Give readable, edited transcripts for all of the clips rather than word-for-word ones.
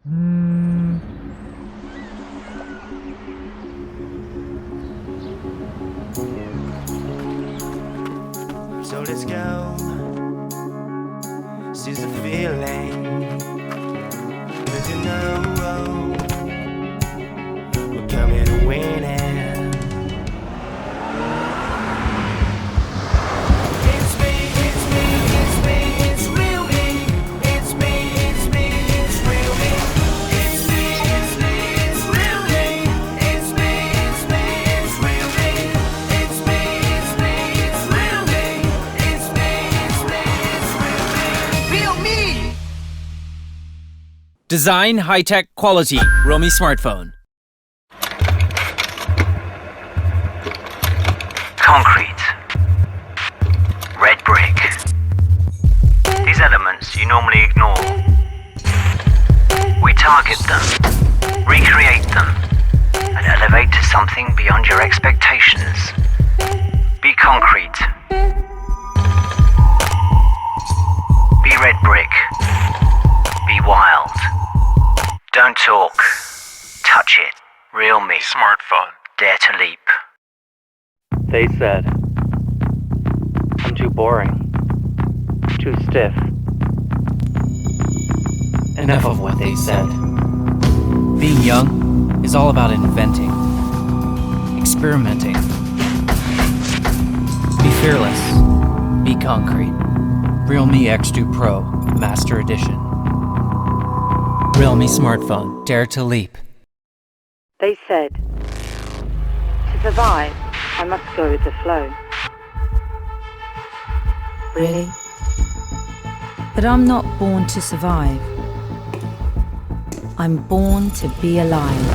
So let's go, seize the feeling, 'cause you know we're coming to win it. It's me, it's me, it's me, it's real me. It's me, it's me, it's real me. It's me, it's me, it's real me. It's me, it's me, it's real me. It's me, it's me, it's real me. It's me, it's me, it's real me. Real me! Design, high-tech, quality. Realme smartphone. Concrete. Red brick. These elements you normally ignore. We target them, recreate them, and elevate to something beyond your expectations. Be concrete. Be red brick. Be wild. Don't talk. Touch it. Real me. Smartphone. Dare to leap. They said, I'm too boring, too stiff. Enough of what they said. Being young is all about inventing, experimenting. Be fearless. Be concrete. Realme X2 Pro Master Edition. Realme smartphone. Dare to leap. They said, to survive, I must go with the flow. Really? But I'm not born to survive. I'm born to be alive.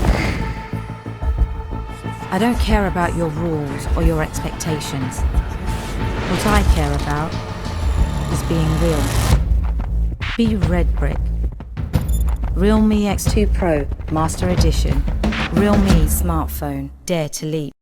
I don't care about your rules or your expectations. What I care about is being real. Be red brick. Realme X2 Pro Master Edition. Realme smartphone. Dare to leap.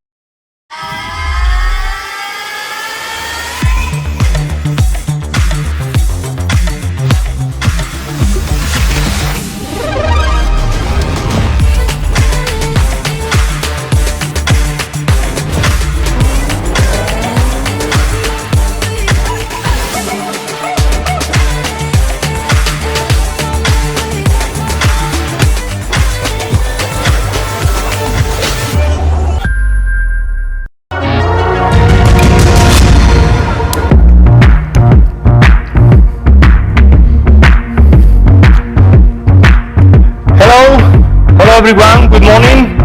Hello everyone, good morning.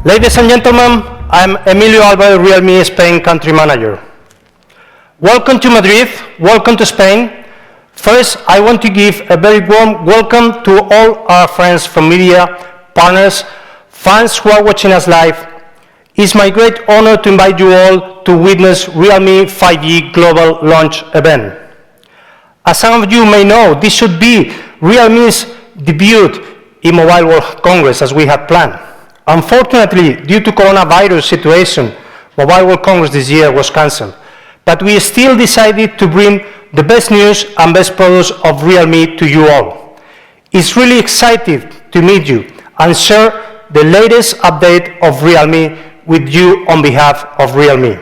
Ladies and gentlemen, I'm Emilio Alvarez, Realme Spain Country Manager. Welcome to Madrid, welcome to Spain. First, I want to give a very warm welcome to all our friends from media, partners, fans who are watching us live. It's my great honor to invite you all to witness Realme 5G Global Launch event. As some of you may know, this should be Realme's debut in Mobile World Congress as we had planned. Unfortunately, due to coronavirus situation, Mobile World Congress this year was cancelled. But we still decided to bring the best news and best products of Realme to you all. It's really exciting to meet you and share the latest update of Realme with you on behalf of Realme.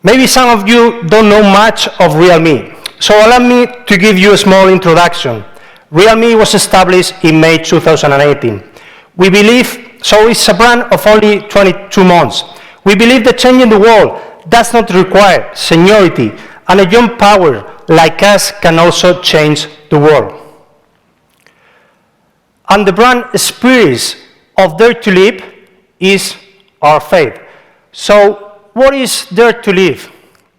Maybe some of you don't know much of Realme, so allow me to give you a small introduction. Realme was established in May 2018. We believe, so it's a brand of only 22 months. We believe that changing the world does not require seniority, and a young power like us can also change the world. And the brand spirit of Dare to Live is our faith. So what is Dare to Live?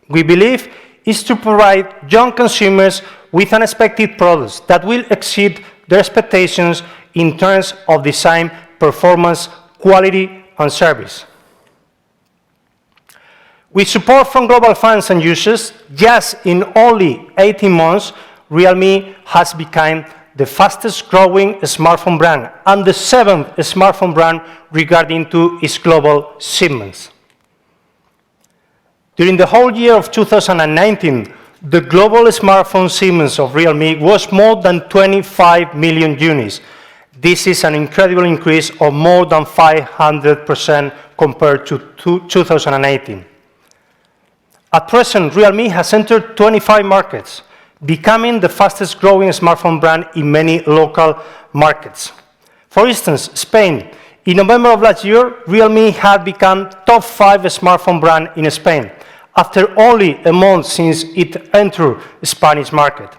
We believe is to provide young consumers with unexpected products that will exceed their expectations in terms of design, performance, quality, and service. With support from global fans and users, just in only 18 months, Realme has become the fastest growing smartphone brand and the 7th smartphone brand regarding to its global shipments. During the whole year of 2019, the global smartphone shipments of realme was more than 25 million units. This is an incredible increase of more than 500% compared to 2018. At present, realme has entered 25 markets, becoming the fastest growing smartphone brand in many local markets. For instance, Spain. In November of last year, realme had become top 5 smartphone brand in Spain, after only a month since it entered the Spanish market.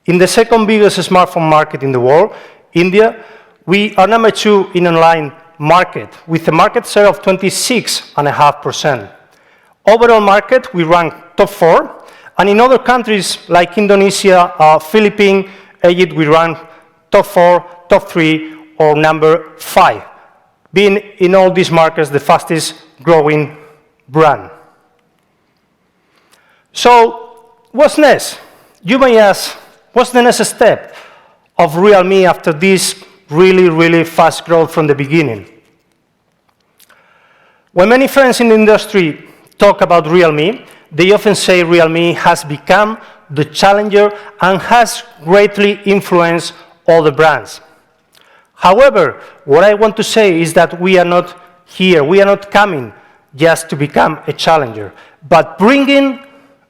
In the second biggest smartphone market in the world, India, we are number 2 in online market, with a market share of 26.5%. Overall market, we rank top 4, and in other countries like Indonesia, Philippines, Egypt, we rank top 4, top 3, or number 5, being in all these markets the fastest growing brand. So, what's next? You may ask, what's the next step of realme after this really fast growth from the beginning? When many friends in the industry talk about realme, they often say realme has become the challenger and has greatly influenced all the brands. However, what I want to say is that we are not here, we are not coming just to become a challenger, but bringing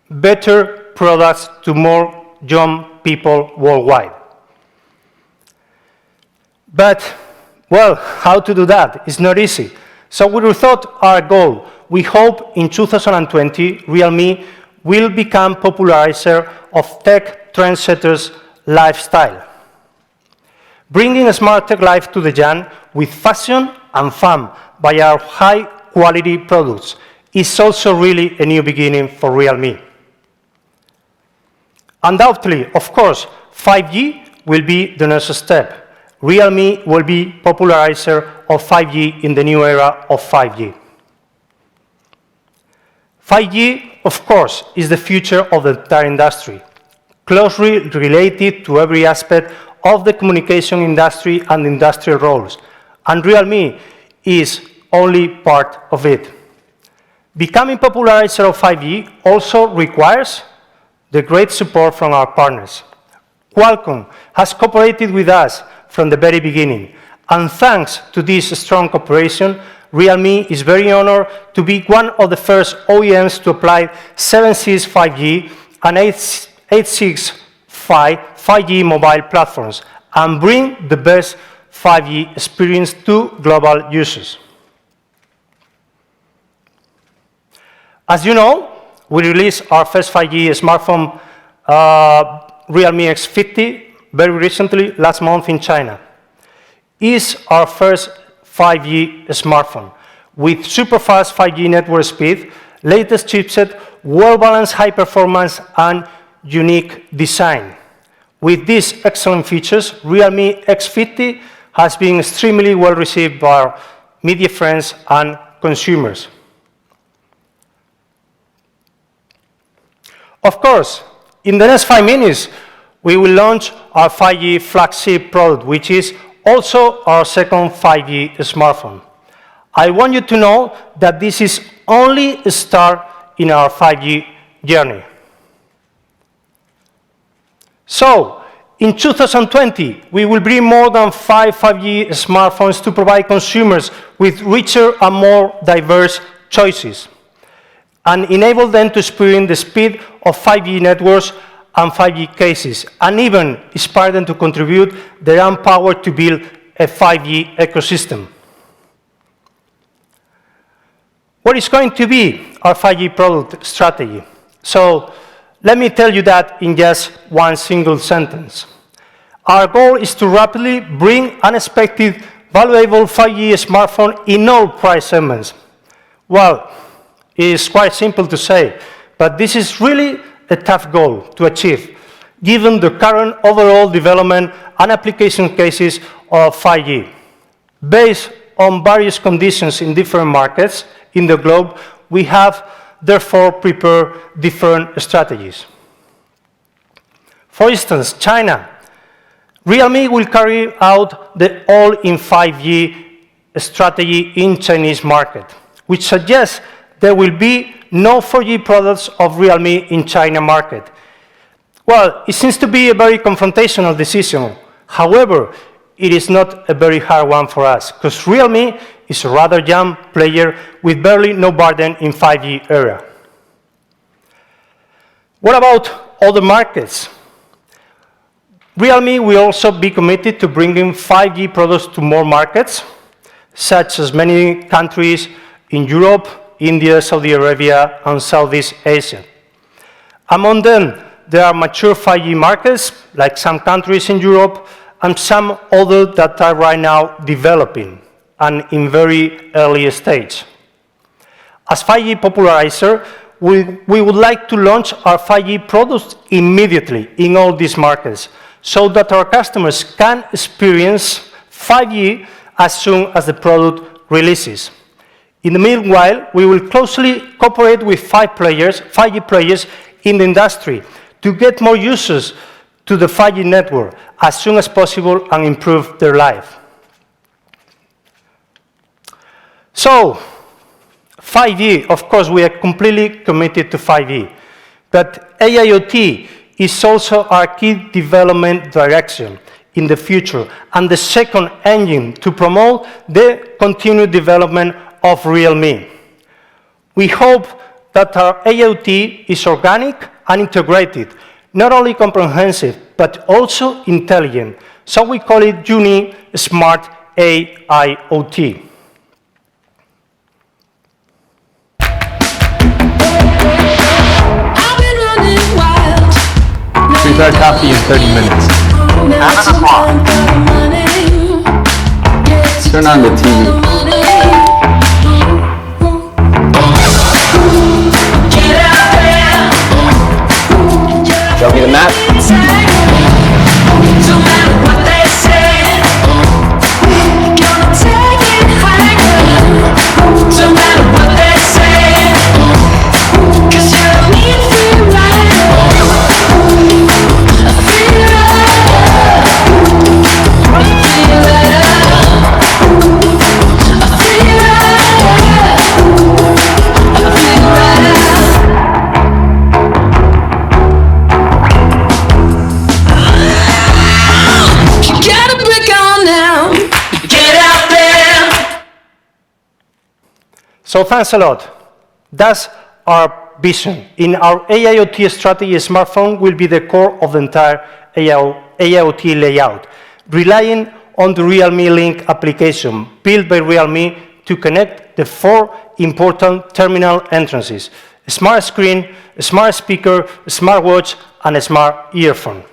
better products to more young people worldwide. But, well, how to do that? It's not easy. So we thought our goal. We hope in 2020, realme will become popularizer of tech trendsetters' lifestyle, bringing smart tech life to the young with fashion and fun by our high-quality products is also really a new beginning for realme. Undoubtedly, of course, 5G will be the next step. Realme will be popularizer of 5G in the new era of 5G. 5G, of course, is the future of the entire industry, closely related to every aspect of the communication industry and industrial roles, and realme is only part of it. Becoming popularizer of 5G also requires the great support from our partners. Qualcomm has cooperated with us from the very beginning, and thanks to this strong cooperation, realme is very honored to be one of the first OEMs to apply 7.6 5G and 8.6 5G mobile platforms and bring the best 5G experience to global users. As you know, we released our first 5G smartphone, realme X50, very recently, last month in China. It's our first 5G smartphone with super fast 5G network speed, latest chipset, well-balanced high performance, and unique design. With these excellent features, realme X50 has been extremely well received by our media friends and consumers. Of course, in the next 5 minutes, we will launch our 5G flagship product, which is also our second 5G smartphone. I want you to know that this is only a start in our 5G journey. So, in 2020, we will bring more than 5 5G smartphones to provide consumers with richer and more diverse choices, and enable them to experience the speed of 5G networks and 5G cases, and even inspire them to contribute their own power to build a 5G ecosystem. What is going to be our 5G product strategy? So, let me tell you that in just one single sentence. Our goal is to rapidly bring unexpected, valuable 5G smartphone in all price segments. Well, it is quite simple to say, but this is really a tough goal to achieve, given the current overall development and application cases of 5G. Based on various conditions in different markets in the globe, we have therefore prepared different strategies. For instance, China. Realme will carry out the all-in 5G strategy in Chinese market, which suggests there will be no 4G products of realme in China market. Well, it seems to be a very confrontational decision. However, it is not a very hard one for us, because Realme is a rather young player with barely no burden in 5G era. What about other markets? Realme will also be committed to bringing 5G products to more markets, such as many countries in Europe, India, Saudi Arabia, and Southeast Asia. Among them, there are mature 5G markets, like some countries in Europe, and some others that are right now developing and in very early stage. As 5G popularizer, we would like to launch our 5G products immediately in all these markets, so that our customers can experience 5G as soon as the product releases. In the meanwhile, we will closely cooperate with 5G players in the industry to get more users to the 5G network as soon as possible and improve their life. So, 5G, of course, we are completely committed to 5G, but AIoT is also our key development direction in the future and the second engine to promote the continued development of Realme. We hope that our AIoT is organic and integrated, not only comprehensive, but also intelligent. So we call it Uni Smart AIoT. Prepare coffee in 30 minutes. Have an applause. Turn on the TV. Show me the map. So thanks a lot. That's our vision. In our AIoT strategy, smartphone will be the core of the entire AIoT layout, relying on the Realme Link application built by Realme to connect the 4 important terminal entrances: a smart screen, a smart speaker, a smartwatch, and a smart earphone.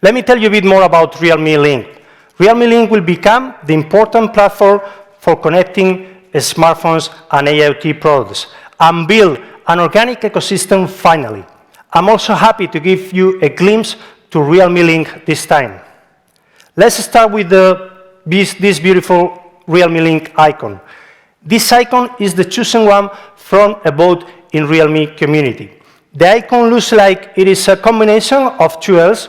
Let me tell you a bit more about Realme Link. Realme Link will become the important platform for connecting smartphones and AIoT products and build an organic ecosystem finally. I'm also happy to give you a glimpse to Realme Link this time. Let's start with this beautiful Realme Link icon. This icon is the chosen one from a vote in Realme community. The icon looks like it is a combination of 2 L's,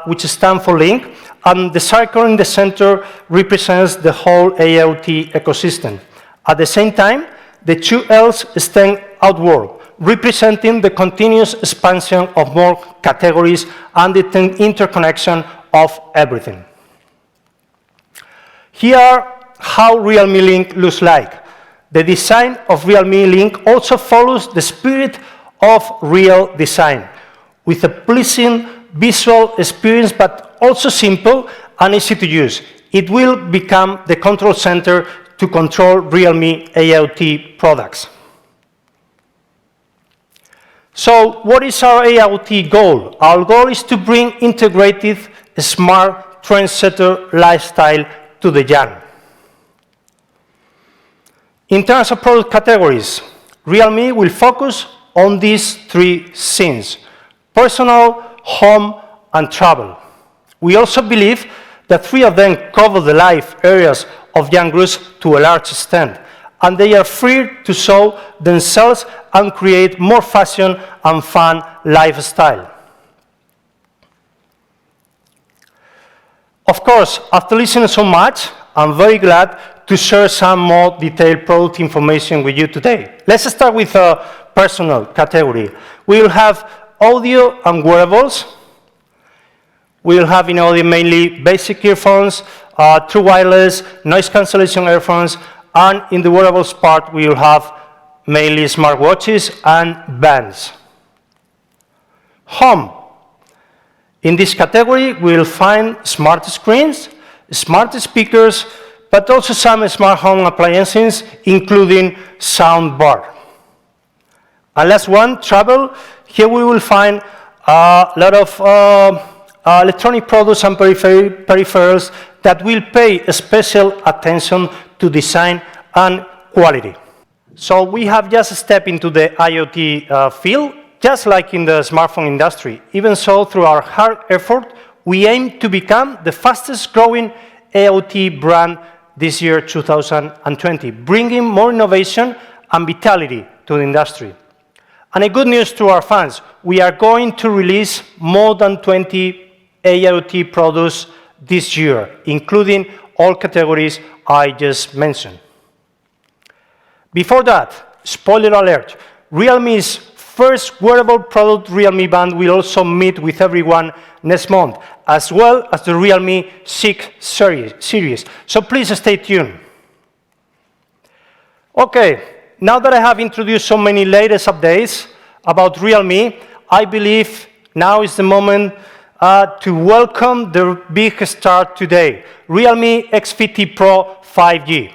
which stand for link, and the circle in the center represents the whole AIoT ecosystem. At the same time, the 2 L's stand outward, representing the continuous expansion of more categories and the interconnection of everything. Here, how Realme Link looks like. The design of Realme Link also follows the spirit of real design, with a pleasing visual experience, but also simple and easy to use. It will become the control center to control Realme AIoT products. So what is our AIoT goal? Our goal is to bring integrated, smart, trendsetter lifestyle to the young. In terms of product categories, Realme will focus on these 3 scenes: personal, home, and travel. We also believe that 3 of them cover the life areas of young groups to a large extent, and they are free to show themselves and create more fashion and fun lifestyle. Of course, after listening so much, I'm very glad to share some more detailed product information with you today. Let's start with a personal category. we will have audio and wearables. We will have in audio mainly basic earphones, true wireless, noise cancellation earphones, and in the wearables part, we will have mainly smartwatches and bands. Home. In this category, we will find smart screens, smart speakers, but also some smart home appliances, including sound bar. And last one, travel. Here we will find a lot of electronic products and peripherals that will pay special attention to design and quality. So we have just stepped into the IoT field, just like in the smartphone industry. Even so, through our hard effort, we aim to become the fastest growing IoT brand this year, 2020, bringing more innovation and vitality to the industry. And a good news to our fans, we are going to release more than 20 IoT products this year, including all categories I just mentioned. Before that, spoiler alert, Realme's first wearable product, Realme Band, will also meet with everyone next month, as well as the Realme 6 series. So please stay tuned. Okay, now that I have introduced so many latest updates about Realme, I believe now is the moment to welcome the big start today, Realme X50 Pro 5G.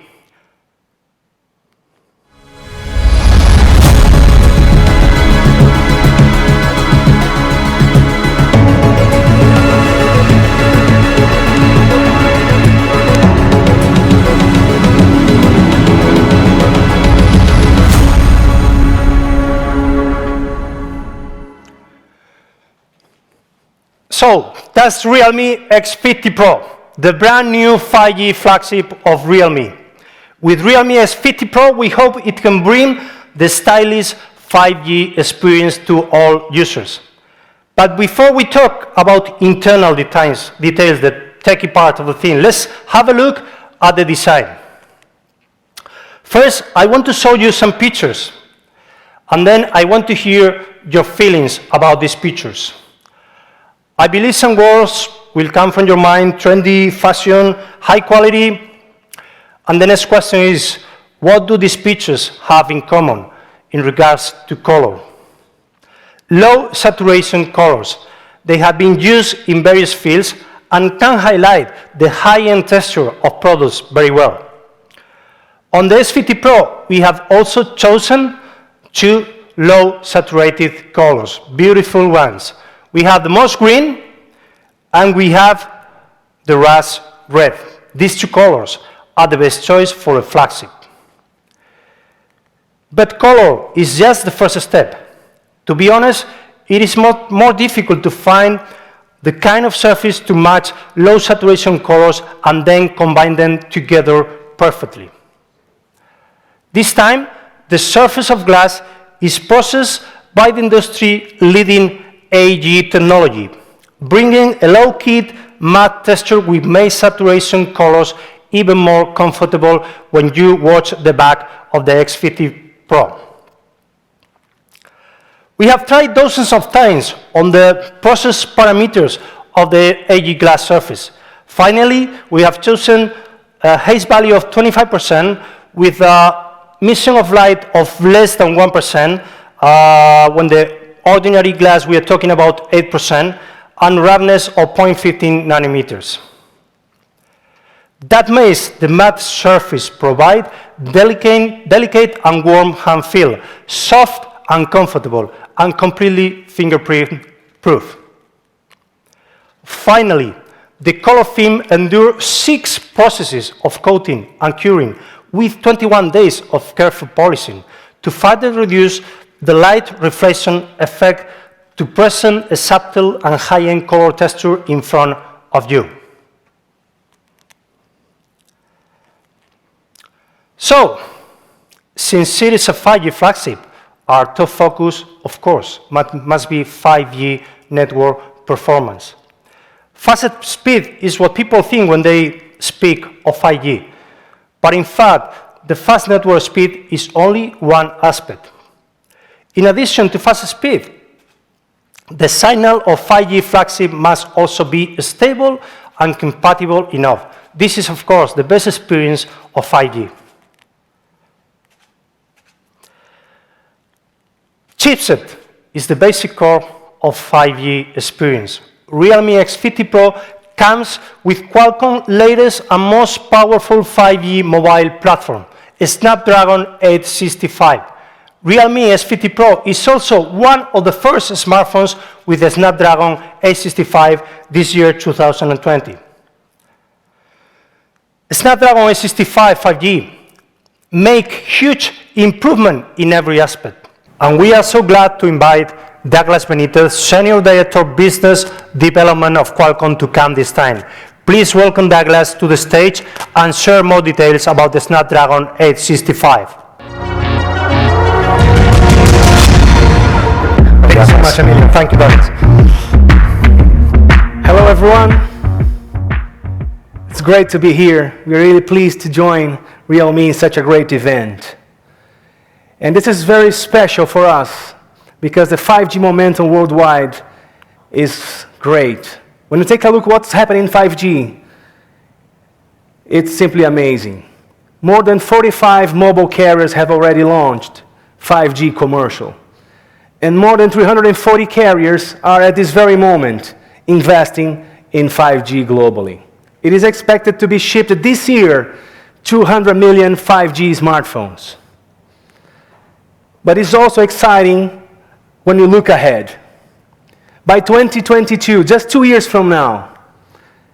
So, that's Realme X50 Pro, the brand new 5G flagship of Realme. With Realme X50 Pro, we hope it can bring the stylish 5G experience to all users. But before we talk about internal details, the techie part of the thing, let's have a look at the design. First, I want to show you some pictures, and then I want to hear your feelings about these pictures. I believe some words will come from your mind: trendy, fashion, high quality. And the next question is, what do these pictures have in common in regards to color? Low saturation colors. They have been used in various fields and can highlight the high-end texture of products very well. On the S50 Pro, we have also chosen two low saturated colors, beautiful ones. We have the moss green, and we have the rust red. These two colors are the best choice for a flagship. But color is just the first step. To be honest, it is more difficult to find the kind of surface to match low saturation colors and then combine them together perfectly. This time, the surface of glass is processed by the industry-leading AG technology, bringing a low-key matte texture with made saturation colors even more comfortable when you watch the back of the X50 Pro. We have tried dozens of times on the process parameters of the AG glass surface. Finally, we have chosen a haze value of 25% with a emission of light of less than 1%, when the ordinary glass, we are talking about 8%, and roughness of 0.15 nanometers. That makes the matte surface provide delicate and warm hand feel, soft and comfortable, and completely fingerprint-proof. Finally, the color film endures 6 processes of coating and curing with 21 days of careful polishing to further reduce the light reflection effect to present a subtle and high-end color texture in front of you. So, since it is a 5G flagship, our top focus, of course, must be 5G network performance. Fast speed is what people think when they speak of 5G. But in fact, the fast network speed is only one aspect. In addition to fast speed, The signal of 5G flagship must also be stable and compatible enough. This is, of course, the best experience of 5G. Chipset is the basic core of 5G experience. Realme X50 Pro comes with Qualcomm's latest and most powerful 5G mobile platform, Snapdragon 865. Realme S50 Pro is also one of the first smartphones with the Snapdragon 865 this year, 2020. Snapdragon 865 5G make huge improvement in every aspect. And we are so glad to invite Douglas Benitez, Senior Director of Business Development of Qualcomm, to come this time. Please welcome Douglas to the stage and share more details about the Snapdragon 865. Thank you so much, Emilio. Thank you, Douglas. Hello, everyone. It's great to be here. We're really pleased to join Realme in such a great event. And this is very special for us because the 5G momentum worldwide is great. When you take a look at what's happening in 5G, it's simply amazing. More than 45 mobile carriers have already launched 5G commercial. And more than 340 carriers are at this very moment investing in 5G globally. It is expected to be shipped this year 200 million 5G smartphones. But it's also exciting when you look ahead. By 2022, just 2 years from now,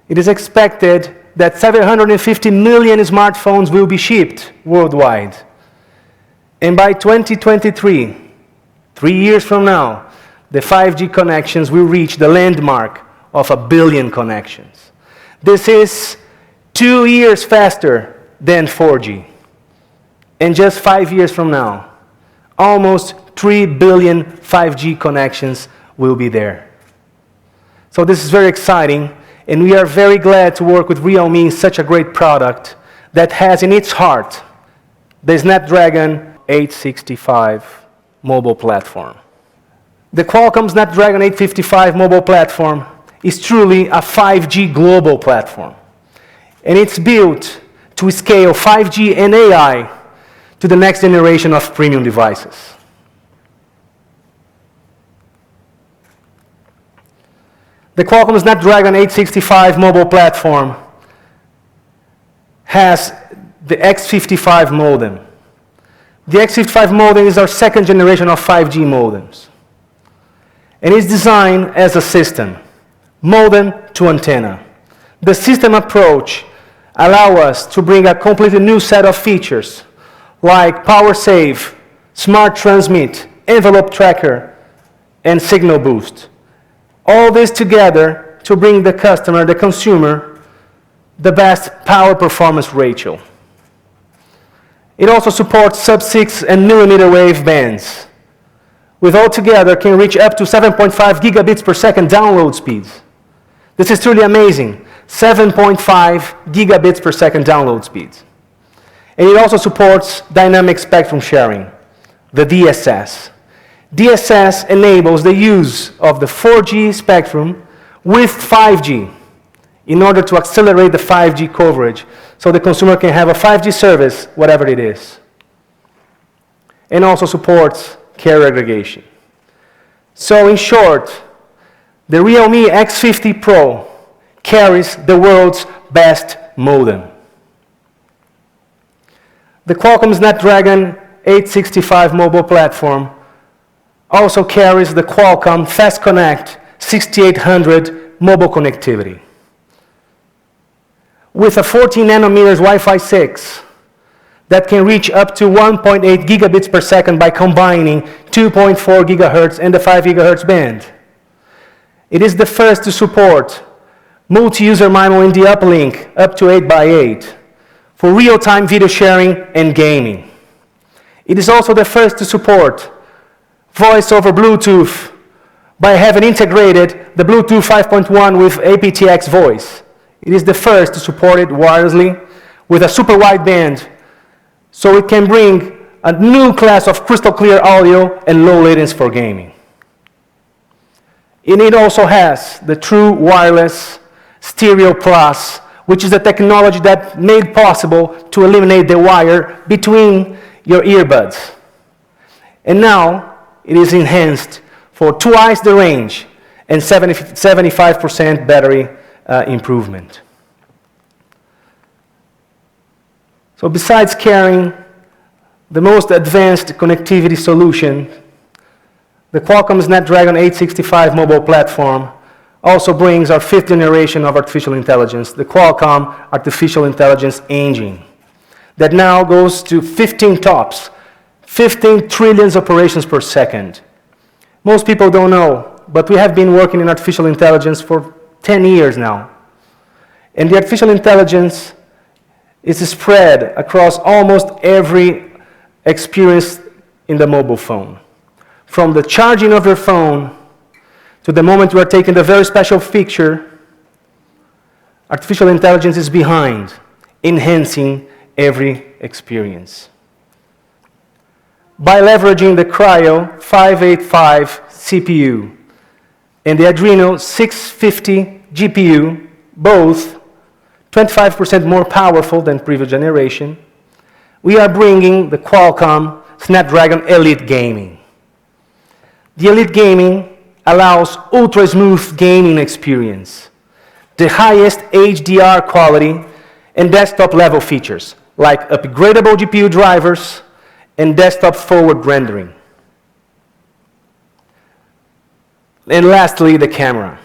it is expected that 750 million smartphones will be shipped worldwide. And by 2023, 3 years from now, the 5G connections will reach the landmark of 1 billion connections. This is 2 years faster than 4G. And just 5 years from now, almost 3 billion 5G connections will be there. So this is very exciting, and we are very glad to work with Realme in such a great product that has in its heart the Snapdragon 865 mobile platform. The Qualcomm Snapdragon 855 mobile platform is truly a 5G global platform. And it's built to scale 5G and AI to the next generation of premium devices. The Qualcomm Snapdragon 865 mobile platform has the X55 modem. The X55 modem is our second generation of 5G modems. And it's designed as a system, modem to antenna. The system approach allows us to bring a completely new set of features like power save, smart transmit, envelope tracker, and signal boost. All this together to bring the customer, the consumer, the best power performance ratio. It also supports sub-6 and millimeter wave bands, with altogether can reach up to 7.5 gigabits per second download speeds. This is truly amazing, 7.5 gigabits per second download speeds. And it also supports dynamic spectrum sharing, the DSS. DSS enables the use of the 4G spectrum with 5G in order to accelerate the 5G coverage so the consumer can have a 5G service, whatever it is. And also supports carrier aggregation. So in short, the Realme X50 Pro carries the world's best modem. The Qualcomm Snapdragon 865 mobile platform also carries the Qualcomm Fast Connect 6800 mobile connectivity. With a 14 nanometers Wi-Fi 6 that can reach up to 1.8 gigabits per second by combining 2.4 gigahertz and the 5 gigahertz band. It is the first to support multi-user MIMO in the uplink up to 8x8 for real-time video sharing and gaming. It is also the first to support voice over Bluetooth by having integrated the Bluetooth 5.1 with aptX voice. It is the first to support it wirelessly with a super wide band, so it can bring a new class of crystal clear audio and low latency for gaming. And it also has the true wireless Stereo Plus, which is the technology that made possible to eliminate the wire between your earbuds. And now it is enhanced for twice the range and 75% battery improvement. So besides carrying the most advanced connectivity solution, the Qualcomm Snapdragon 865 mobile platform also brings our 5th generation of artificial intelligence, the Qualcomm Artificial Intelligence Engine, that now goes to 15 TOPS, 15 trillion operations per second. Most people don't know, but we have been working in artificial intelligence for 10 years now. And the artificial intelligence is spread across almost every experience in the mobile phone. From the charging of your phone to the moment you are taking the very special feature, artificial intelligence is behind, enhancing every experience. By leveraging the Cryo 585 CPU and the Adreno 650 GPU, both 25% more powerful than previous generation, we are bringing the Qualcomm Snapdragon Elite Gaming. The Elite Gaming allows ultra-smooth gaming experience, the highest HDR quality and desktop-level features, like upgradable GPU drivers and desktop forward rendering. And lastly, the camera.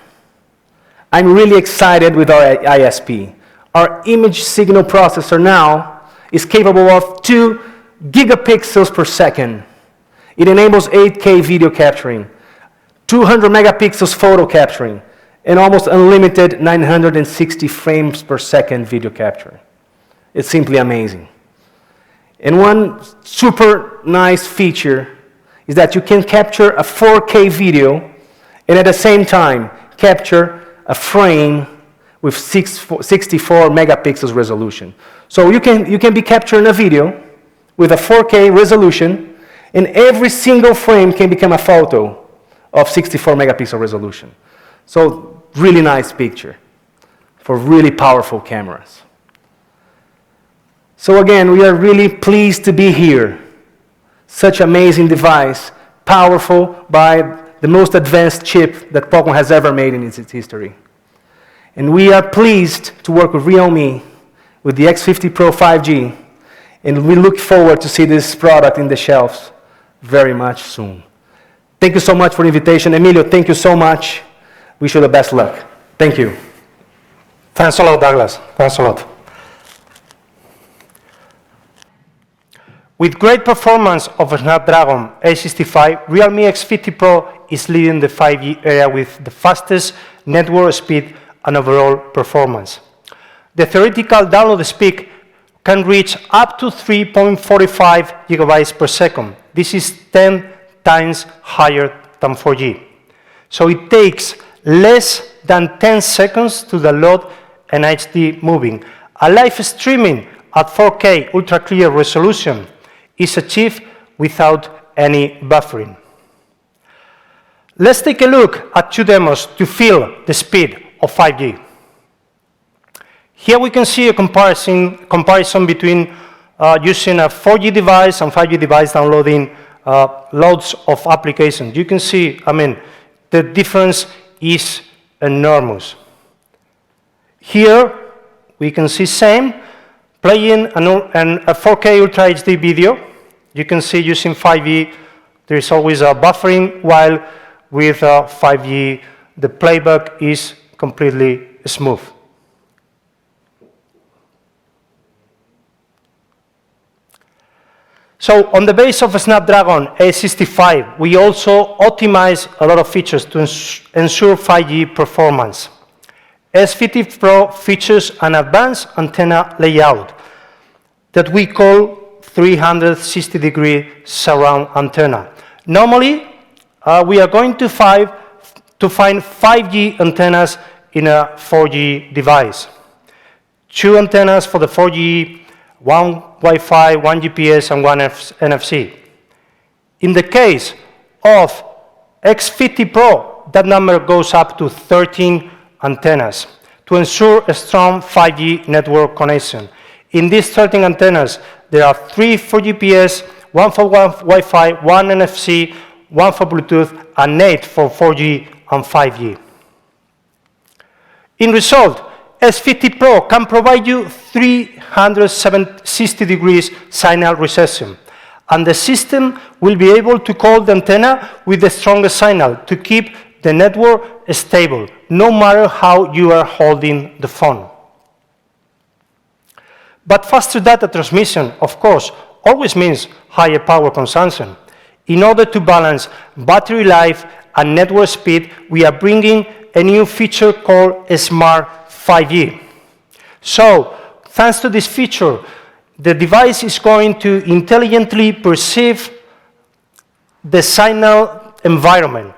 I'm really excited with our ISP. Our image signal processor now is capable of 2 gigapixels per second. It enables 8K video capturing, 200 megapixels photo capturing, and almost unlimited 960 frames per second video capture. It's simply amazing. And one super nice feature is that you can capture a 4K video and at the same time capture a frame with 64 megapixels resolution. So you can be capturing a video with a 4K resolution, and every single frame can become a photo of 64 megapixel resolution. So really nice picture for really powerful cameras. So again, we are really pleased to be here. Such amazing device, powerful by the most advanced chip that Qualcomm has ever made in its history. And we are pleased to work with realme, with the X50 Pro 5G, and we look forward to see this product in the shelves very much soon. Thank you so much for the invitation. Emilio, thank you so much. Wish you the best luck. Thank you. Thanks a lot, Douglas. Thanks a lot. With great performance of Snapdragon 865, Realme X50 Pro is leading the 5G area with the fastest network speed and overall performance. The theoretical download speed can reach up to 3.45 gigabytes per second. This is 10 times higher than 4G. So it takes less than 10 seconds to download an HD movie. A live streaming at 4K ultra clear resolution is achieved without any buffering. Let's take a look at 2 demos to feel the speed of 5G. Here we can see a comparison between using a 4G device and 5G device downloading loads of applications. You can see, the difference is enormous. Here we can see same, playing a 4K Ultra HD video. You can see using 5G, there is always a buffering, while with 5G, the playback is completely smooth. So on the base of a Snapdragon 865, we also optimize a lot of features to ensure 5G performance. S50 Pro features an advanced antenna layout that we call 360-degree surround antenna. Normally, we are going to find 5G antennas in a 4G device. 2 antennas for the 4G, 1 Wi-Fi, 1 GPS, and 1 NFC. In the case of X50 Pro, that number goes up to 13 antennas to ensure a strong 5G network connection. In these 13 antennas, there are 3 for GPS, 1 for Wi-Fi, 1 NFC, 1 for Bluetooth, and 8 for 4G and 5G. In result, S50 Pro can provide you 360 degrees signal reception, and the system will be able to call the antenna with the strongest signal to keep the network stable, no matter how you are holding the phone. But faster data transmission, of course, always means higher power consumption. In order to balance battery life and network speed, we are bringing a new feature called Smart 5G. So, thanks to this feature, the device is going to intelligently perceive the signal environment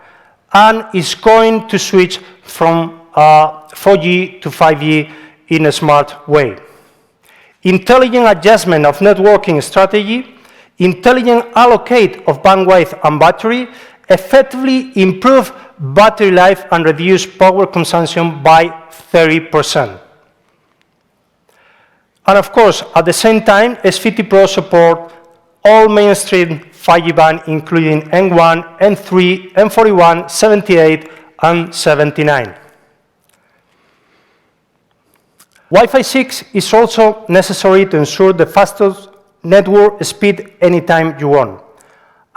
and is going to switch from 4G to 5G in a smart way. Intelligent adjustment of networking strategy, intelligent allocate of bandwidth and battery, effectively improve battery life and reduce power consumption by 30%. And of course, at the same time, S50 Pro support all mainstream 5G band, including N1, N3, N41, 78, and 79. Wi-Fi 6 is also necessary to ensure the fastest network speed anytime you want.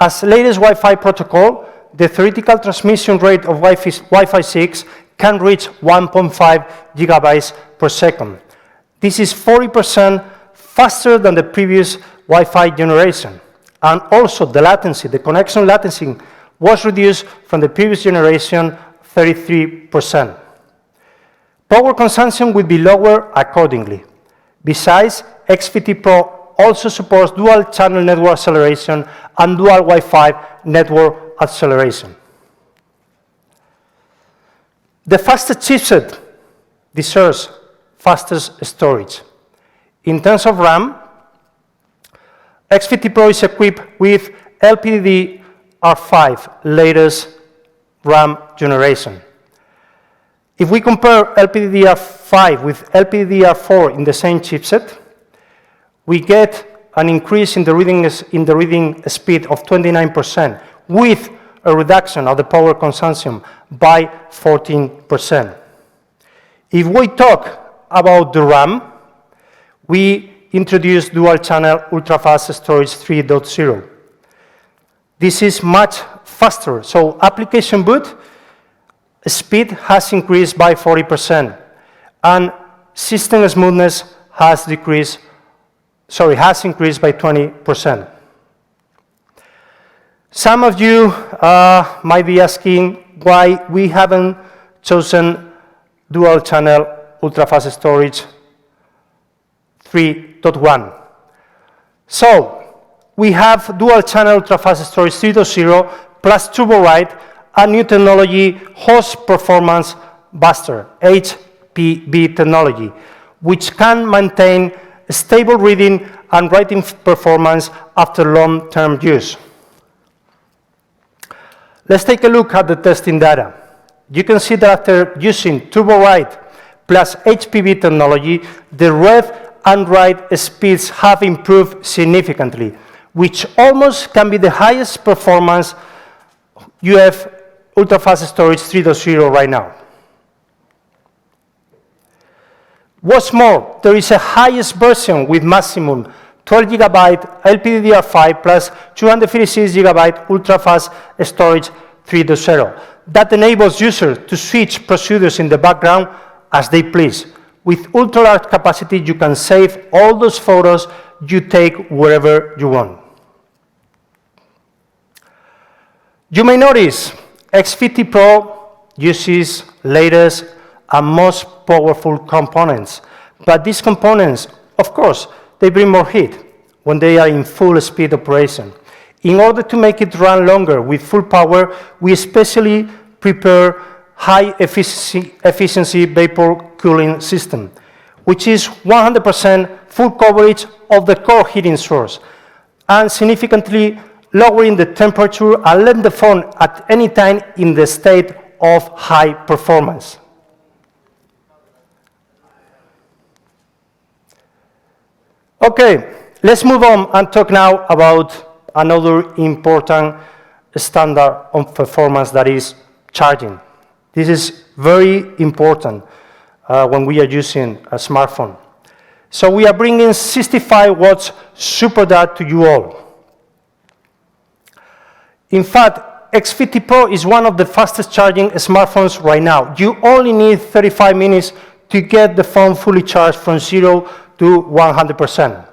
As latest Wi-Fi protocol, the theoretical transmission rate of Wi-Fi 6 can reach 1.5 gigabytes per second. This is 40% faster than the previous Wi-Fi generation. And also the latency, the connection latency, was reduced from the previous generation 33%. Power consumption will be lower accordingly. Besides, X50 Pro also supports dual channel network acceleration and dual Wi-Fi network acceleration. The fastest chipset deserves fastest storage. In terms of RAM, X50 Pro is equipped with LPDDR5 latest RAM generation. If we compare LPDDR5 with LPDDR4 in the same chipset, we get an increase in the reading speed of 29%, with a reduction of the power consumption by 14%. If we talk about the RAM, we introduced dual-channel ultra-fast storage 3.0. This is much faster, so application boot speed has increased by 40%, and system smoothness has increased by 20%. Some of you might be asking why we haven't chosen dual-channel ultra-fast storage 3.1. So, we have dual-channel ultra-fast storage 3.0 plus turbo write, a new technology, host performance booster, HPB technology, which can maintain stable reading and writing performance after long-term use. Let's take a look at the testing data. You can see that after using turbo write plus HPB technology, the read and write speeds have improved significantly, which almost can be the highest performance UF ultra-fast storage 3.0 right now. What's more, there is a highest version with maximum 12 GB LPDDR5 plus 256 GB ultra-fast storage 3.0 that enables users to switch procedures in the background as they please. With ultra-large capacity, you can save all those photos you take wherever you want. You may notice X50 Pro uses latest and most powerful components, but these components, of course, they bring more heat when they are in full speed operation. In order to make it run longer with full power, we especially prepare high efficiency vapor cooling system, which is 100% full coverage of the core heating source, and significantly lowering the temperature and let the phone at any time in the state of high performance. Okay, let's move on and talk now about another important standard of performance, that is charging. This is very important when we are using a smartphone. So we are bringing 65 watts super dart to you all. In fact, X50 Pro is one of the fastest charging smartphones right now. You only need 35 minutes to get the phone fully charged from 0 to 100%.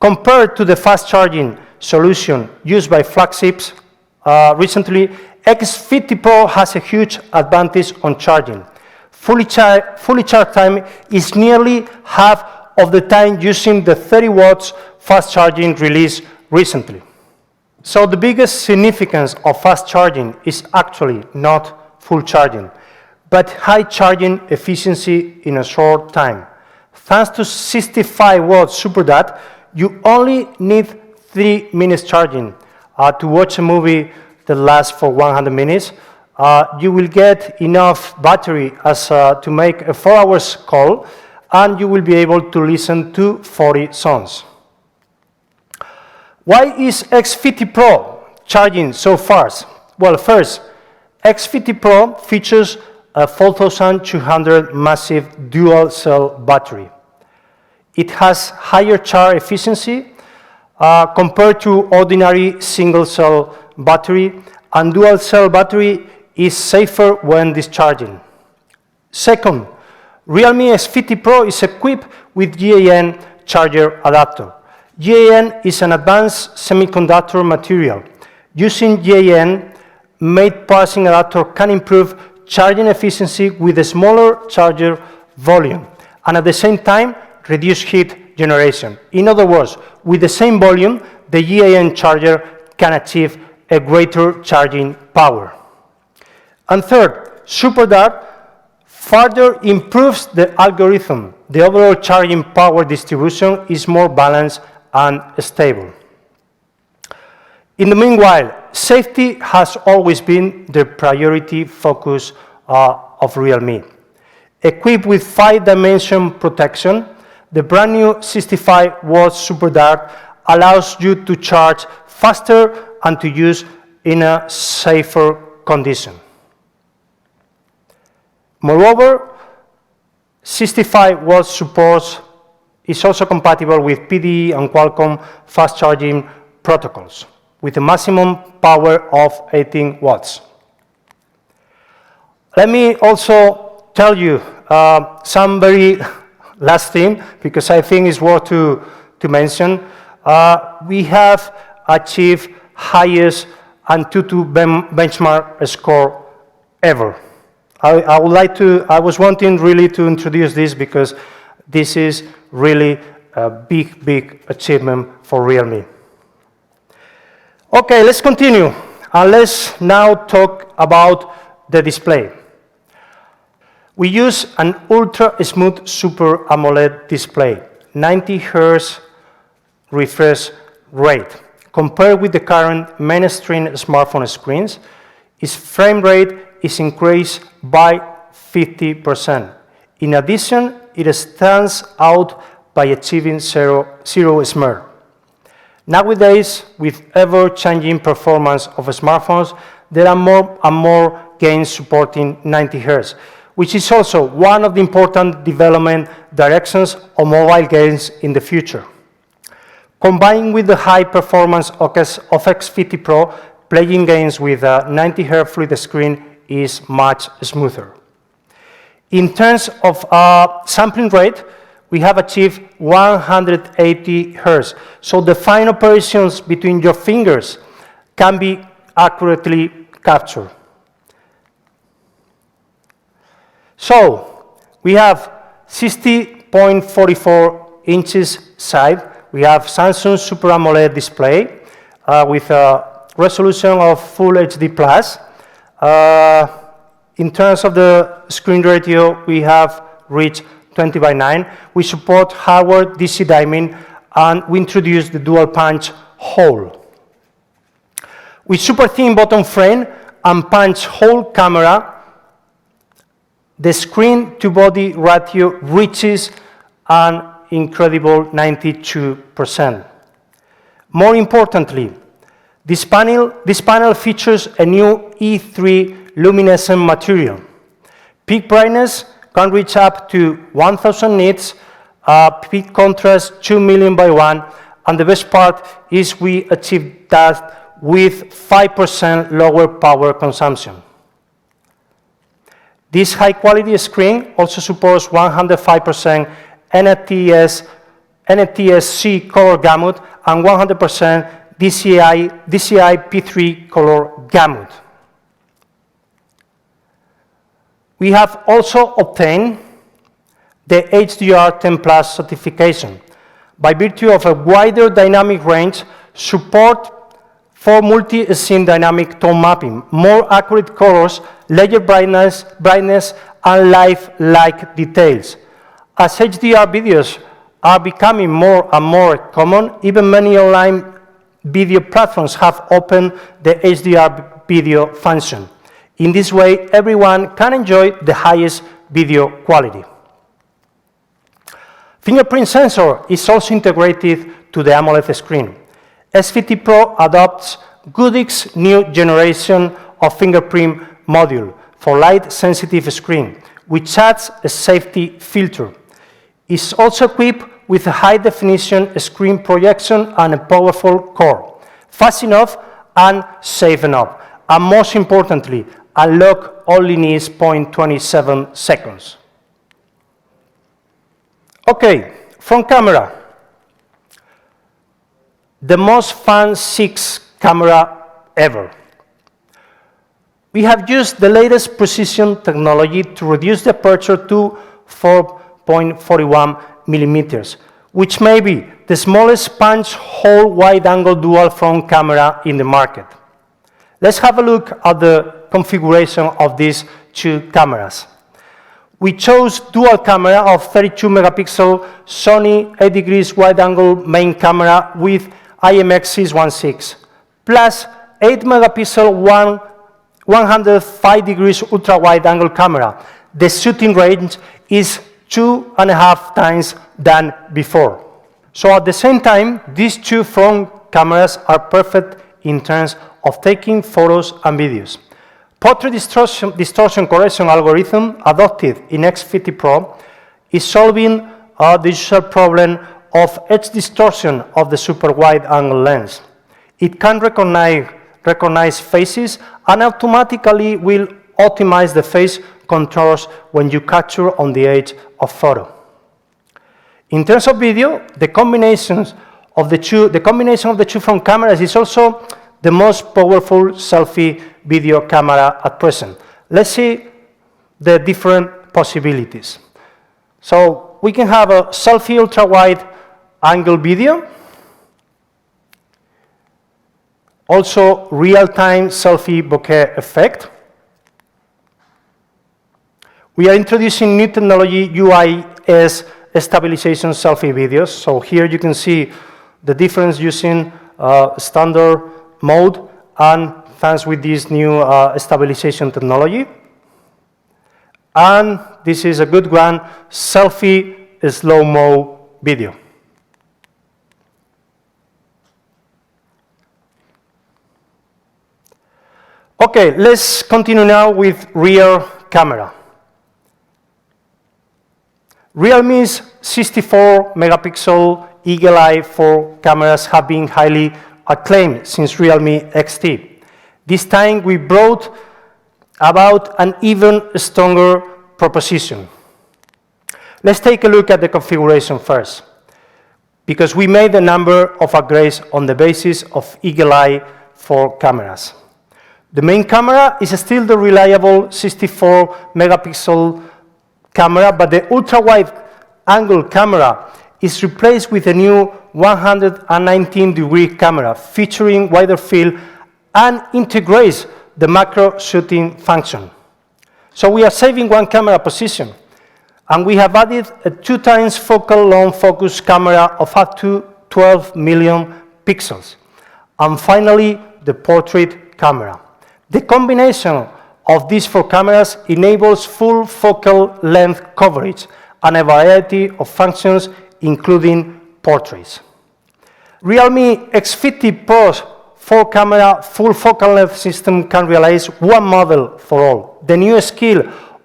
Compared to the fast charging solution used by flagships recently, X50 Pro has a huge advantage on charging. Fully charged time is nearly half of the time using the 30 watts fast charging released recently. So the biggest significance of fast charging is actually not full charging, but high charging efficiency in a short time. Thanks to 65 watts super dart, you only need 3 minutes charging. To watch a movie that lasts for 100 minutes, you will get enough battery as to make a 4-hour call, and you will be able to listen to 40 songs. Why is X50 Pro charging so fast? Well, first, X50 Pro features a 4200 massive dual cell battery. It has higher charge efficiency compared to ordinary single cell battery, and dual cell battery is safer when discharging. Second, realme X50 Pro is equipped with GaN charger adapter. GaN is an advanced semiconductor material. Using GaN, made parsing adapter can improve charging efficiency with a smaller charger volume, and at the same time reduce heat generation. In other words, with the same volume, the GaN charger can achieve a greater charging power. And third, SuperDart further improves the algorithm. The overall charging power distribution is more balanced and stable. In the meanwhile, safety has always been the priority focus of realme. Equipped with 5-dimension protection, the brand new 65 watts Super Dart allows you to charge faster and to use in a safer condition. Moreover, 65 watts support is also compatible with PDE and Qualcomm fast charging protocols, with a maximum power of 18 watts. Let me also tell you some very last thing, because I think it's worth to mention. We have achieved highest AnTuTu benchmark score ever. I was wanting really to introduce this because this is really a big achievement for realme. Okay, let's continue, and let's now talk about the display. We use an ultra-smooth Super AMOLED display, 90 Hz refresh rate. Compared with the current mainstream smartphone screens, its frame rate is increased by 50%. In addition, it stands out by achieving zero smudge. Nowadays, with ever-changing performance of smartphones, there are more and more games supporting 90 Hz, which is also one of the important development directions of mobile games in the future. Combined with the high performance of X50 Pro, playing games with a 90 Hz fluid screen is much smoother. In terms of sampling rate, we have achieved 180 Hz, so the fine operations between your fingers can be accurately captured. So, we have 60.44 inches side. We have Samsung Super AMOLED display with a resolution of Full HD+. In terms of the screen ratio, we have reached 20:9. We support hardware DC dimming, and we introduced the dual punch hole. With super thin bottom frame and punch hole camera, the screen-to-body ratio reaches an incredible 92%. More importantly, this panel features a new E3 luminescent material. Peak brightness can reach up to 1000 nits, peak contrast 2 million by 1, and the best part is we achieved that with 5% lower power consumption. This high-quality screen also supports 105% NTSC color gamut and 100% DCI P3 color gamut. We have also obtained the HDR10+ certification by virtue of a wider dynamic range, support for multi-scene dynamic tone mapping, more accurate colors, layer brightness, and life-like details. As HDR videos are becoming more and more common, even many online video platforms have opened the HDR video function. In this way, everyone can enjoy the highest video quality. Fingerprint sensor is also integrated to the AMOLED screen. X50 Pro adopts Goodix's new generation of fingerprint module for light-sensitive screen, which adds a safety filter. It's also equipped with a high-definition screen projection and a powerful core, fast enough and safe enough, and most importantly, unlock only needs 0.27 seconds. Okay, front camera. The most fun 6 camera ever. We have used the latest precision technology to reduce the aperture to 4.41 millimeters, which may be the smallest punch-hole wide-angle dual front camera in the market. Let's have a look at the configuration of these 2 cameras. We chose dual camera of 32 megapixel Sony 8 degrees wide-angle main camera with IMX616, plus 8 megapixel 105 degrees ultra-wide-angle camera. The shooting range is 2.5 times than before. So at the same time, these 2 front cameras are perfect in terms of taking photos and videos. Portrait distortion correction algorithm adopted in X50 Pro is solving the usual problem of edge distortion of the super wide angle lens. It can recognize faces and automatically will optimize the face contours when you capture on the edge of photo. In terms of video, the combination of the two front cameras is also the most powerful selfie video camera at present. Let's see the different possibilities. So we can have a selfie ultra-wide angle video, also real-time selfie bokeh effect. We are introducing new technology, UIS stabilization selfie videos. So here you can see the difference using standard mode and thanks with this new stabilization technology. And this is a good one, selfie slow-mo video. Okay, let's continue now with rear camera. Realme's 64 megapixel Eagle Eye 4 cameras have been highly acclaimed since Realme XT. This time we brought about an even stronger proposition. Let's take a look at the configuration first, because we made a number of upgrades on the basis of Eagle Eye 4 cameras. The main camera is still the reliable 64 megapixel camera, but the ultra-wide angle camera is replaced with a new 119-degree camera featuring wider field and integrates the macro shooting function. So we are saving one camera position, and we have added a 2 times focal long focus camera of up to 12 million pixels. And finally, the portrait camera. The combination of these 4 cameras enables full focal length coverage and a variety of functions, including portraits. Realme X50 Pro's 4-camera full focal length system can realize one model for all. The new skill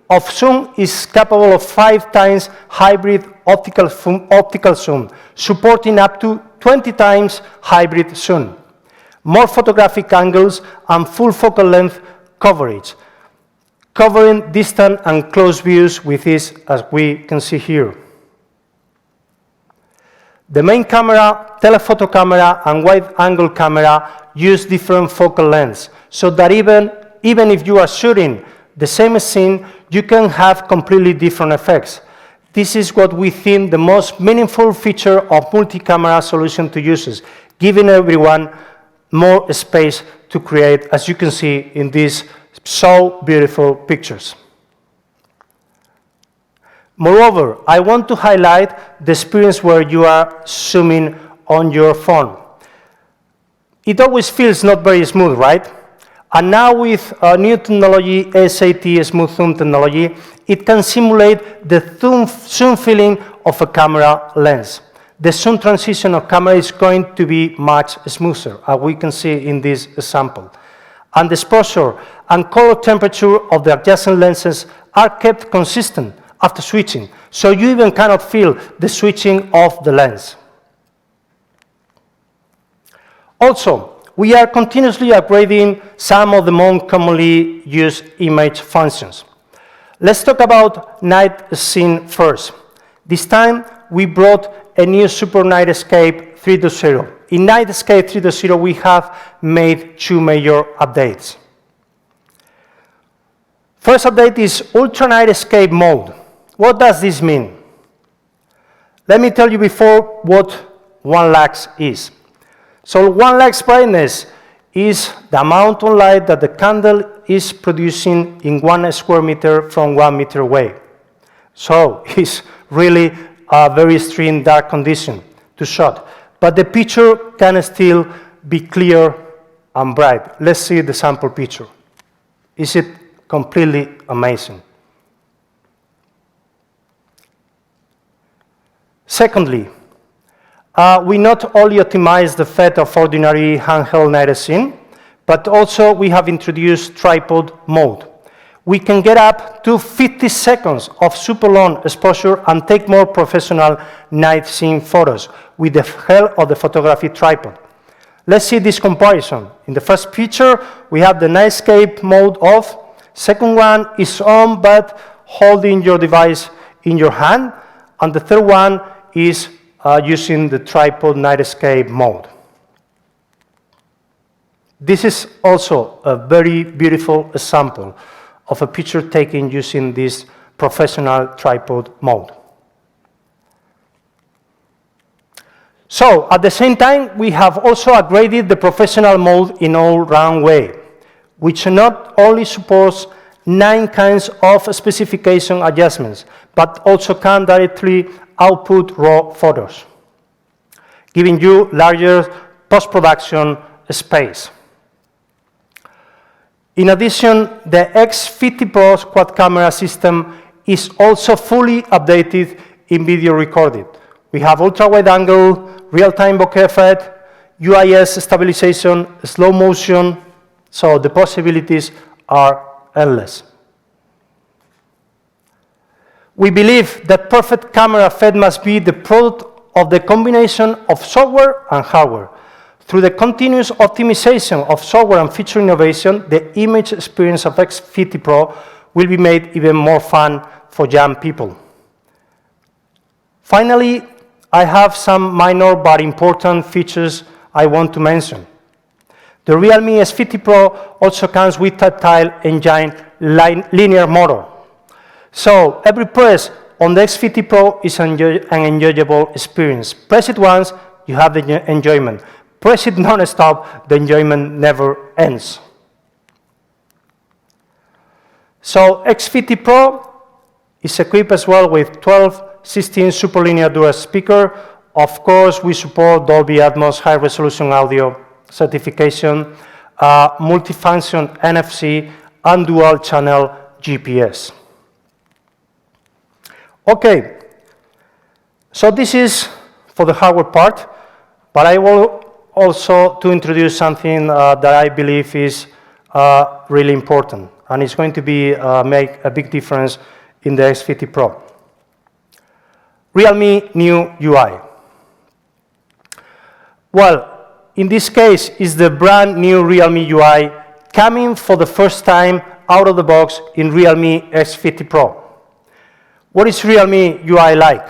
of zoom is capable of 5 times hybrid optical zoom, supporting up to 20 times hybrid zoom, more photographic angles, and full focal length coverage, covering distant and close views with ease, as we can see here. The main camera, telephoto camera, and wide-angle camera use different focal lengths, so that even if you are shooting the same scene, you can have completely different effects. This is what we think the most meaningful feature of multi-camera solution to users, giving everyone more space to create, as you can see in these so beautiful pictures. Moreover, I want to highlight the experience where you are zooming on your phone. It always feels not very smooth, right? And now with new technology, SAT smooth zoom technology, it can simulate the zoom feeling of a camera lens. The zoom transition of camera is going to be much smoother, as we can see in this example. And the exposure and color temperature of the adjacent lenses are kept consistent after switching, so you even cannot feel the switching of the lens. Also, we are continuously upgrading some of the more commonly used image functions. Let's talk about night scene first. This time, we brought a new Super Nightscape 3.0. In Nightscape 3.0, we have made 2 major updates. First update is Ultra Nightscape mode. What does this mean? Let me tell you before what 1 lux is. So 1 lux brightness is the amount of light that the candle is producing in 1 square meter from 1 meter away. So it's really a very extreme dark condition to shot. But the picture can still be clear and bright. Let's see the sample picture. Is it completely amazing? Secondly, we not only optimize the effect of ordinary handheld night scene, but also we have introduced tripod mode. We can get up to 50 seconds of super long exposure and take more professional night scene photos with the help of the photography tripod. Let's see this comparison. In the first picture, we have the Nightscape mode off. Second one is on, but holding your device in your hand. And the third one is using the tripod Nightscape mode. This is also a very beautiful example of a picture taken using this professional tripod mode. So, at the same time, we have also upgraded the professional mode in all-round way, which not only supports 9 kinds of specification adjustments, but also can directly output raw photos, giving you larger post-production space. In addition, the X50 Pro's quad camera system is also fully updated in video recording. We have ultra-wide angle, real-time bokeh effect, UIS stabilization, slow motion, so the possibilities are endless. We believe that perfect camera effect must be the product of the combination of software and hardware. Through the continuous optimization of software and feature innovation, the image experience of X50 Pro will be made even more fun for young people. Finally, I have some minor but important features I want to mention. The Realme X50 Pro also comes with tactile engine linear motor. So every press on the X50 Pro is an enjoyable experience. Press it once, you have the enjoyment. Press it non-stop, the enjoyment never ends. So X50 Pro is equipped as well with 12/16 superlinear dual speaker. Of course, we support Dolby Atmos high-resolution audio certification. multifunction NFC, and dual channel GPS. Okay, so this is for the hardware part, but I will also to introduce something that I believe is really important, and it's going to be make a big difference in the X50 Pro. Realme new UI. Well, in this case, is the brand new Realme UI coming for the first time out of the box in Realme X50 Pro. What is Realme UI like?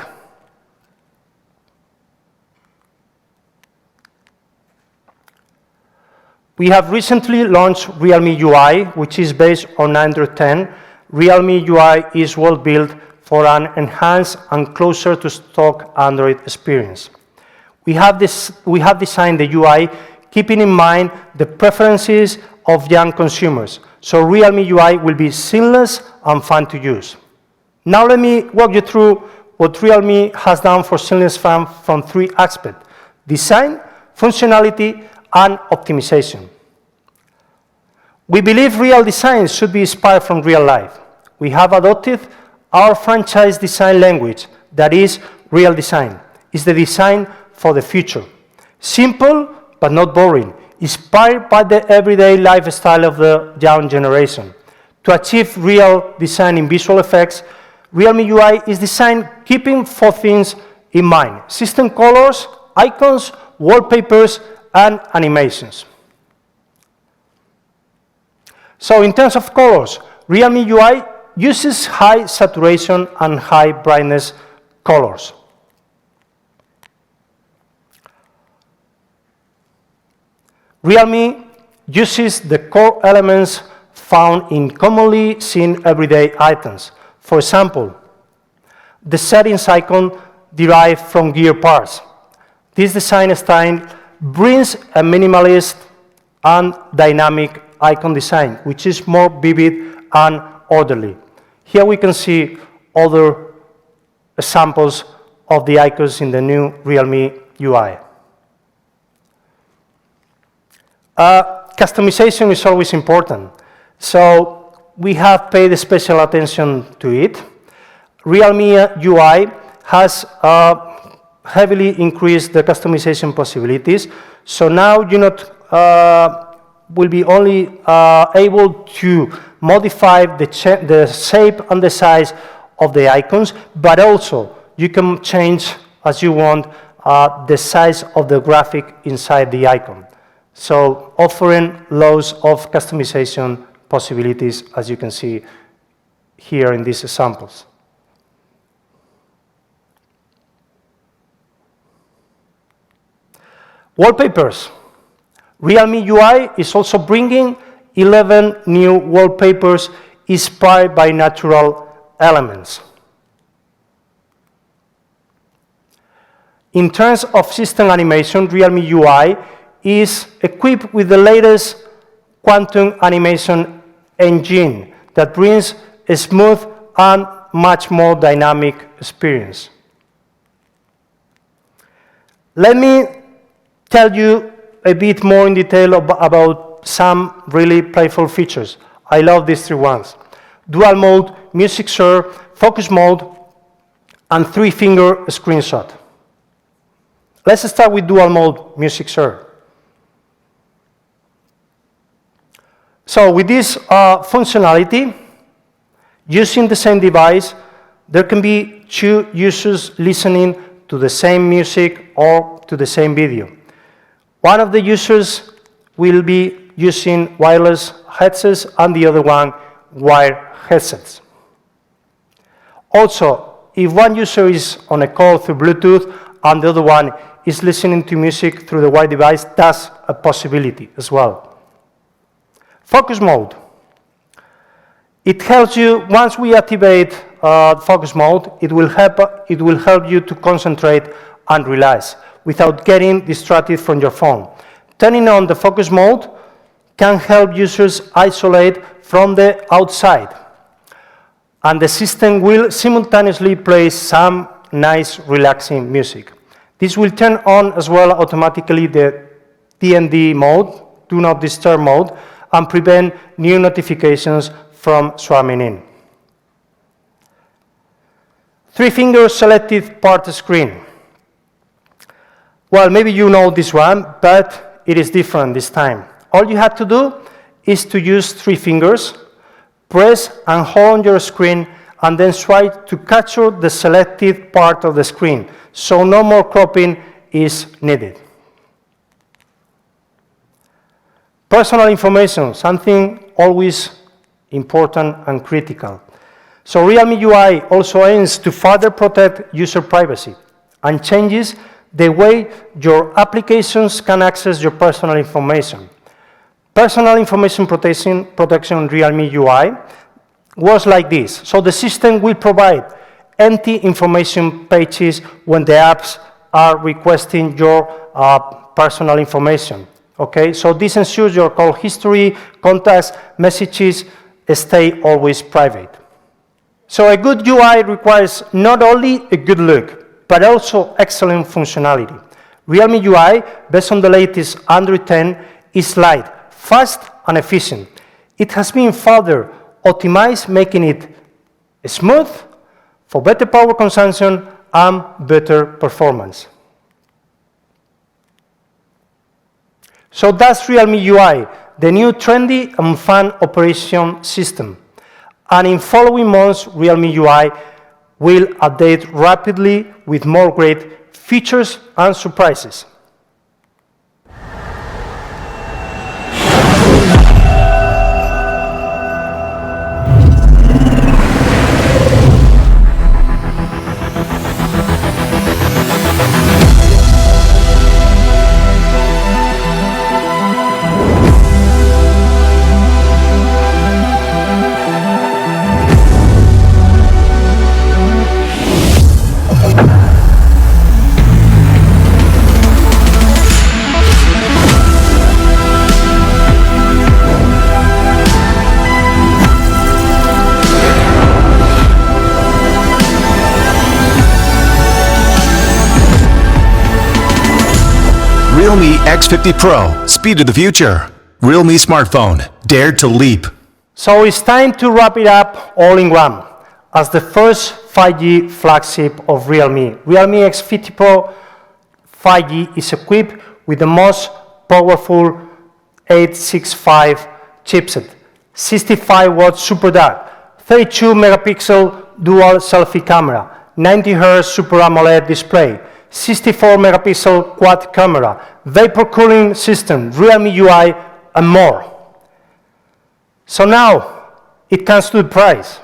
We have recently launched Realme UI, which is based on Android 10. Realme UI is well built for an enhanced and closer to stock Android experience. We have designed the UI keeping in mind the preferences of young consumers. So Realme UI will be seamless and fun to use. Now let me walk you through what Realme has done for seamless fun from three aspects: design, functionality, and optimization. We believe real design should be inspired from real life. We have adopted our franchise design language, that is real design. It's the design for the future. Simple, but not boring, inspired by the everyday lifestyle of the young generation. To achieve real design in visual effects, Realme UI is designed keeping four things in mind: system colors, icons, wallpapers, and animations. So in terms of colors, Realme UI uses high saturation and high brightness colors. Realme uses the core elements found in commonly seen everyday items. For example, the settings icon derived from gear parts. This design style brings a minimalist and dynamic icon design, which is more vivid and orderly. Here we can see other examples of the icons in the new Realme UI. Customization is always important, so we have paid special attention to it. Realme UI has heavily increased the customization possibilities, so now you will be only able to modify the shape and the size of the icons, but also you can change, as you want, the size of the graphic inside the icon. So offering loads of customization possibilities, as you can see here in these examples. Wallpapers. Realme UI is also bringing 11 new wallpapers inspired by natural elements. In terms of system animation, Realme UI is equipped with the latest quantum animation engine that brings a smooth and much more dynamic experience. Let me tell you a bit more in detail about some really playful features. I love these three ones: dual mode, music share, focus mode, and three-finger screenshot. Let's start with dual mode, music share. So with this functionality, using the same device, there can be two users listening to the same music or to the same video. One of the users will be using wireless headsets and the other one wired headsets. Also, if one user is on a call through Bluetooth and the other one is listening to music through the wired device, that's a possibility as well. Focus mode. It helps you, once we activate focus mode, it will help you to concentrate and relax without getting distracted from your phone. Turning on the focus mode can help users isolate from the outside, and the system will simultaneously play some nice relaxing music. This will turn on as well automatically the DND mode, do not disturb mode and prevent new notifications from swarming in. 3-finger selective part screen. Well, maybe you know this one, but it is different this time. All you have to do is to use 3 fingers, press and hold on your screen, and then try to capture the selected part of the screen, so no more cropping is needed. Personal information, something always important and critical. So Realme UI also aims to further protect user privacy and changes the way your applications can access your personal information. Personal information protection in Realme UI was like this. So the system will provide empty information pages when the apps are requesting your personal information. Okay, so this ensures your call history, contacts, messages stay always private. So a good UI requires not only a good look, but also excellent functionality. Realme UI, based on the latest Android 10, is light, fast, and efficient. It has been further optimized, making it smooth for better power consumption and better performance. So that's Realme UI, the new trendy and fun operation system. And in following months, Realme UI will update rapidly with more great features and surprises. Realme X50 Pro, speed of the future. Realme smartphone, dare to leap. So it's time to wrap it up all in one. As the first 5G flagship of Realme, Realme X50 Pro 5G is equipped with the most powerful 865 chipset, 65-watt Super DAC, 32 megapixel dual selfie camera, 90 Hz Super AMOLED display, 64 megapixel quad camera, vapor cooling system, Realme UI, and more. So now it comes to the price.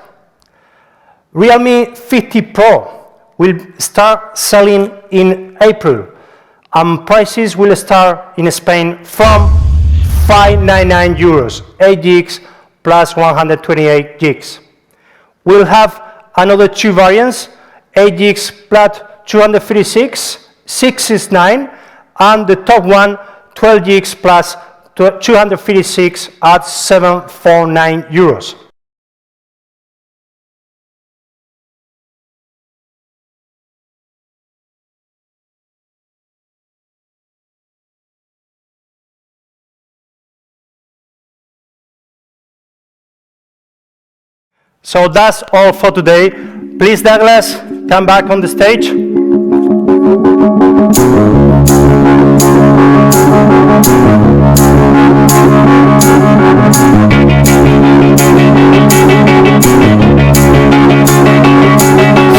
Realme 50 Pro will start selling in April, and prices will start in Spain from 599 euros, 8 gigs plus 128 gigs. We'll have another 2 variants, 8 gigs plus 256, 669, and the top one, 12 gigs plus 256 at 749 euros. So that's all for today. Please, Douglas, come back on the stage.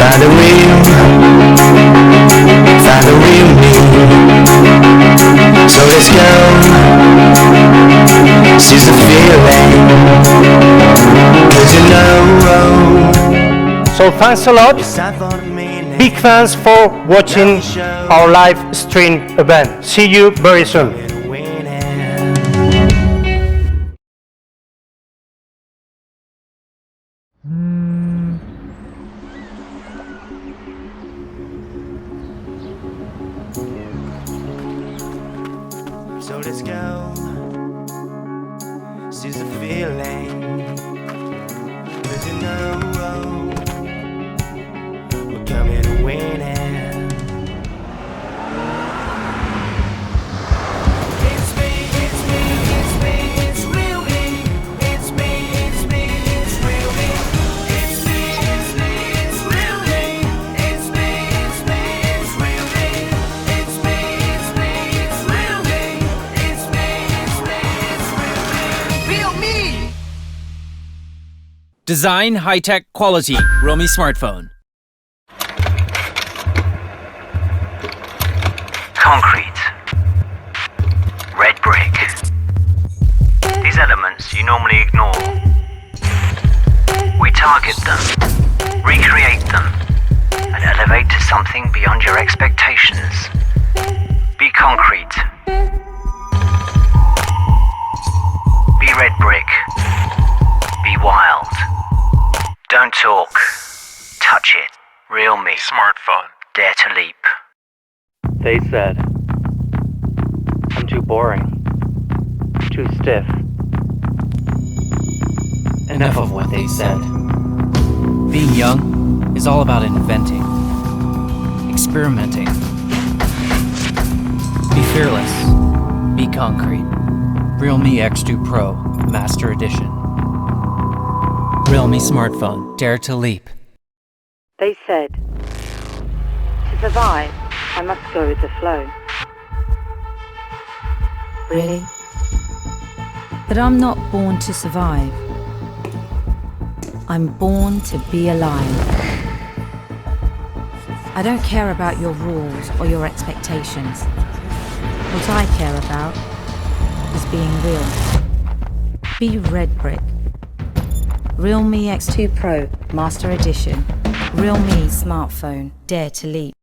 Find a real me. So let's go. Seize the feeling. 'Cause you know. So thanks a lot. Big thanks for watching our live stream event. See you very soon. So let's go. Seize the feeling. 'Cause you know we're coming to win it. It's me, it's me, it's Design, high-tech, quality. Realme smartphone. Concrete. Red brick. These elements you normally ignore. We target them, recreate them, and elevate to something beyond your expectations. Be concrete. Be red brick. Be wild. Don't talk. Touch it. Realme. Smartphone. Dare to leap. They said, I'm too boring, too stiff. Enough of what they said. Being young is all about inventing, experimenting. Be fearless. Be concrete. Realme X2 Pro Master Edition. Realme smartphone. Dare to leap. They said, to survive, I must go with the flow. Really? But I'm not born to survive. I'm born to be alive. I don't care about your rules or your expectations. What I care about is being real. Be red brick. Realme X2 Pro Master Edition. Realme smartphone. Dare to leap.